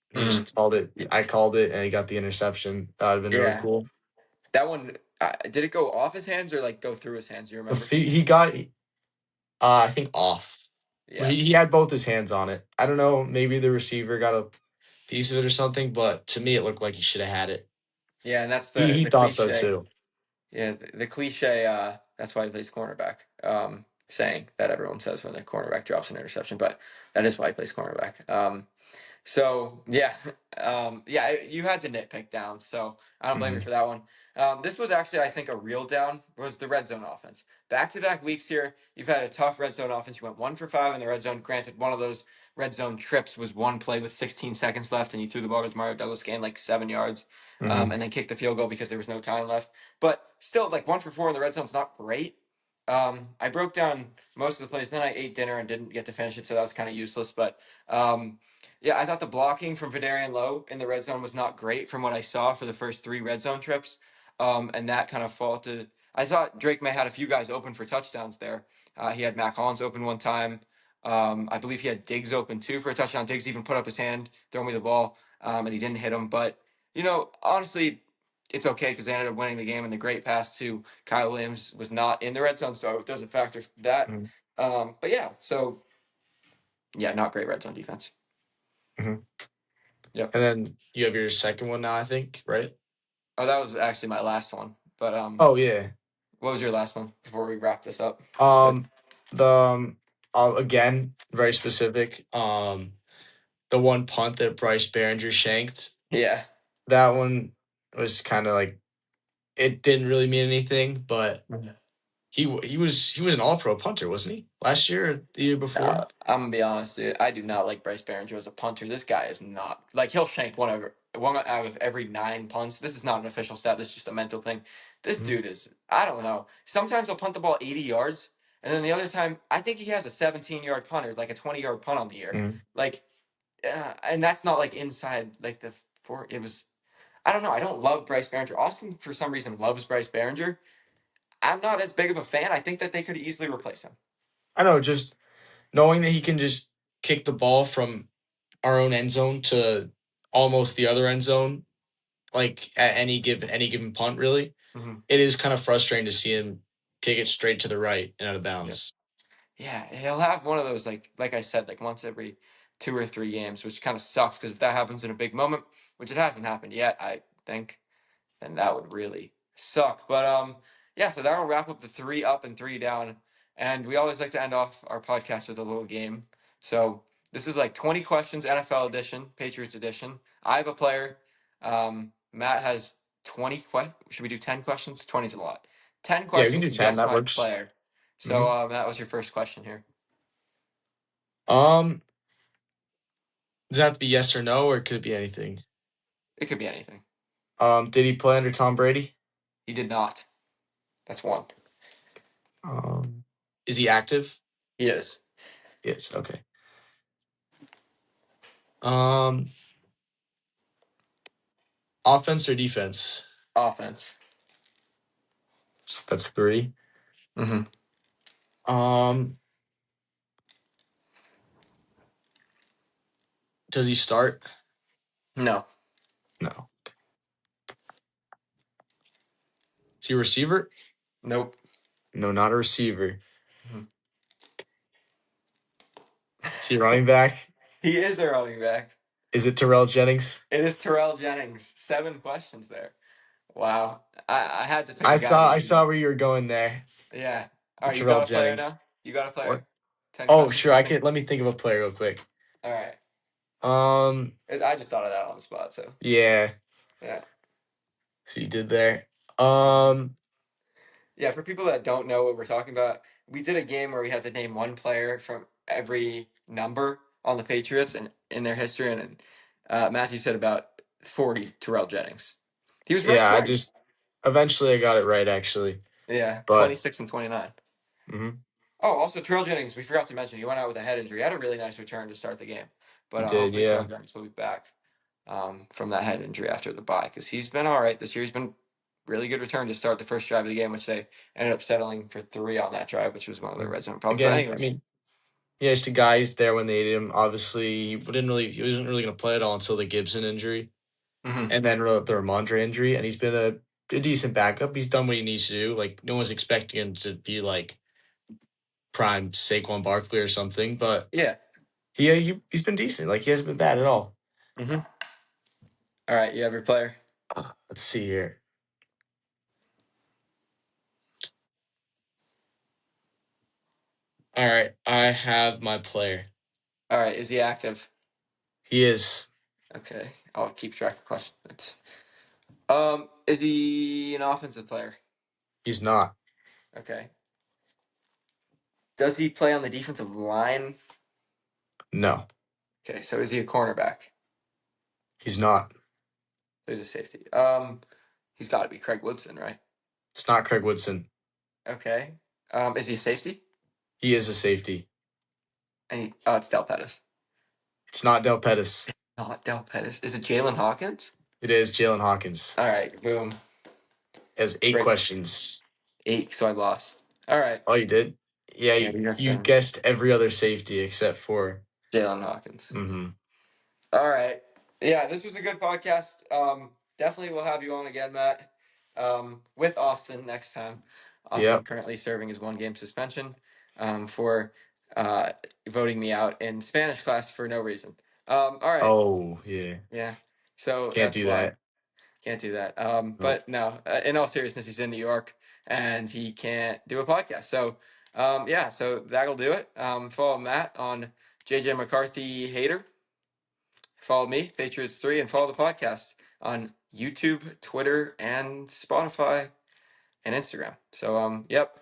S2: he
S1: Hmm.
S2: just called it. I called it, and he got the interception. That would have been really
S1: Yeah.
S2: cool.
S1: That one. Did it go off his hands or like go through his hands? You remember?
S2: He got I think off. Well,
S1: Yeah.
S2: he had both his hands on it. I don't know. Maybe the receiver got a piece of it or something, but to me, it looked like he should have had it.
S1: Yeah, and that's the
S2: He
S1: the
S2: thought so
S1: cliche.
S2: too.
S1: Yeah, the cliche. That's why he plays cornerback. Saying that everyone says when the cornerback drops an interception, but that is why he plays cornerback. So yeah, yeah, you had to nitpick down, so I don't blame you
S2: Hmm.
S1: for that one. This was actually, I think, a real down was the red zone offense. Back-to-back weeks here, you've had a tough red zone offense. You went 1 for 5 in the red zone. Granted, one of those red zone trips was one play with 16 seconds left, and you threw the ball to Mario Douglas, gained like 7 yards,
S2: Hmm.
S1: and then kicked the field goal because there was no time left. But still, like 1 for 4 in the red zone is not great. I broke down most of the plays. Then I ate dinner and didn't get to finish it, so that was kind of useless. But yeah, I thought the blocking from Vidarian Lowe in the red zone was not great from what I saw for the first 3 red zone trips. And that kind of faulted. I thought Drake May had a few guys open for touchdowns there. He had Mac Hollins open one time. I believe he had Diggs open too for a touchdown. Diggs even put up his hand, throw me the ball, and he didn't hit him. But, honestly, it's okay because they ended up winning the game. And the great pass to Kyle Williams was not in the red zone, so it doesn't factor that.
S2: Hmm.
S1: But yeah, so yeah, not great red zone defense.
S2: Hmm.
S1: Yep.
S2: And then you have your second one now, I think, right?
S1: Oh, that was actually my last one. But
S2: Oh yeah.
S1: what was your last one before we wrap this up? Good.
S2: Um, the again very specific. The one punt that Bryce Behringer shanked.
S1: Yeah.
S2: That one was kind of like it didn't really mean anything, but
S1: Mhm.
S2: he was an all pro punter, wasn't he? Last year or the year before?
S1: I'm gonna be honest, dude. I do not like Bryce Behringer as a punter. This guy is not like he'll shank one out of every 9 punts. This is not an official stat. This is just a mental thing. This
S2: Mhm.
S1: dude is. I don't know. Sometimes he'll punt the ball 80 yards, And then the other time, I think he has a 17-yard punt or like a 20-yard punt on the year.
S2: Mhm.
S1: Like, and that's not like inside like the four. It was, I don't know. I don't love Bryce Behringer. Austin, for some reason, loves Bryce Behringer. I'm not as big of a fan. I think that they could easily replace him.
S2: I know, just knowing that he can just kick the ball from our own end zone to almost the other end zone, like at any given punt, really,
S1: Hmm.
S2: it is kind of frustrating to see him kick it straight to the right and out of
S1: Yeah.
S2: bounds.
S1: Yeah, he'll have one of those like I said, like once every 2 or 3 games, which kind of sucks because if that happens in a big moment, which it hasn't happened yet, I think, then that would really suck. But yeah, so that'll wrap up the 3 up and 3 down. And we always like to end off our podcast with a little game. So this is like 20 questions, NFL edition, Patriots edition. I have a player. Matt has 20 questions. Should we do 10 questions? 20 is a lot. 10
S2: Yeah, we can
S1: questions
S2: do
S1: to
S2: 10.
S1: guess
S2: That
S1: my
S2: works.
S1: player. So
S2: Hmm.
S1: that was your first question here.
S2: Um, does that have to be yes or no, or could it be anything?
S1: It could be anything.
S2: Did he play under Tom Brady?
S1: He did not. That's one.
S2: Is he active?
S1: He is.
S2: Yes. Okay. Um, offense or defense?
S1: Offense.
S2: That's three.
S1: Mm-hmm.
S2: Um, does he start?
S1: No.
S2: No. Is he a receiver?
S1: Nope.
S2: No, not a receiver.
S1: Mhm.
S2: Is he a running back?
S1: He is a running back.
S2: Is it Terrell Jennings?
S1: It is Terrell Jennings. 7 questions there. Wow. I had to pick
S2: I
S1: a guy
S2: saw
S1: that
S2: I
S1: you
S2: saw
S1: know.
S2: where you were going there.
S1: Yeah. All
S2: The
S1: right, you
S2: Terrell
S1: got a player
S2: Jennings.
S1: now? You got a
S2: What?
S1: player? 10
S2: Oh,
S1: questions
S2: sure.
S1: for
S2: I
S1: me?
S2: can. Let me think of a player real quick.
S1: All right.
S2: Um,
S1: I just thought of that on the spot, so
S2: yeah.
S1: yeah.
S2: So you did there.
S1: Mhm.
S2: Um,
S1: Yeah, for people that don't know what we're talking about, we did a game where we had to name one player from every number on the Patriots and in their history, and Matthew said about 40 Terrell Jennings. He was right
S2: yeah. I
S1: twice.
S2: just eventually I got it right actually,
S1: Yeah,
S2: but
S1: 26 and 29.
S2: mhm,
S1: Oh, also Terrell Jennings, we forgot to mention, he went out with a head injury. He had a really nice return to start the game, but
S2: you did.
S1: hopefully Terrell
S2: Yeah.
S1: Jennings will be back from that head injury after the bye because he's been all right this year. He's been really good return to start the first drive of the game, which they ended up settling for 3 on that drive, which was one of their
S2: Mm.
S1: red zone problems. But
S2: Again, I
S1: anyways,
S2: mean, yeah, just a guy who's there when they needed him. Obviously, he wasn't really going to play at all until the Gibson injury,
S1: mhm.
S2: and then the Ramondre injury, and he's been a decent backup. He's done what he needs to do. Like no one's expecting him to be like prime Saquon Barkley or something, but
S1: Yeah.
S2: he's been decent. Like he hasn't been bad at all.
S1: Hmm. All right, you have your player.
S2: Let's see here. All right, I have my player.
S1: All right, is he active?
S2: He is.
S1: Okay, I'll keep track of questions. Is he an offensive player?
S2: He's not.
S1: Okay. Does he play on the defensive line?
S2: No,
S1: Okay, so is he a cornerback?
S2: he's not.
S1: There's a safety. He's got to be Craig Woodson, right?
S2: It's not Craig Woodson.
S1: Okay. Is he a safety?
S2: He is a safety.
S1: Oh, it's Del Pettis.
S2: It's not Del Pettis.
S1: Not Del Pettis. Is it Jalen Hawkins?
S2: It is Jalen Hawkins.
S1: All right, boom.
S2: He has 8
S1: Great.
S2: questions.
S1: 8, so I lost. All right.
S2: Oh, you did? Yeah,
S1: Yeah, we got
S2: you
S1: some
S2: guessed every other safety except for.
S1: Jalen Hawkins.
S2: Mm-hmm.
S1: All right. Yeah, this was a good podcast. Definitely we'll have you on again, Matt. With Austin next time. Austin
S2: Yep.
S1: currently serving his 1 game suspension for voting me out in Spanish class for no reason. All right.
S2: Oh, yeah.
S1: Yeah. So
S2: Can't
S1: that's
S2: do
S1: why.
S2: that.
S1: Can't do that.
S2: Nope.
S1: But no, in all seriousness, he's in New York and he can't do a podcast. So, yeah, so that'll do it. Follow Matt on JJ McCarthy Hater. Follow me, Patriots 3, and follow the podcast on YouTube, Twitter, and Spotify and Instagram. So, yep.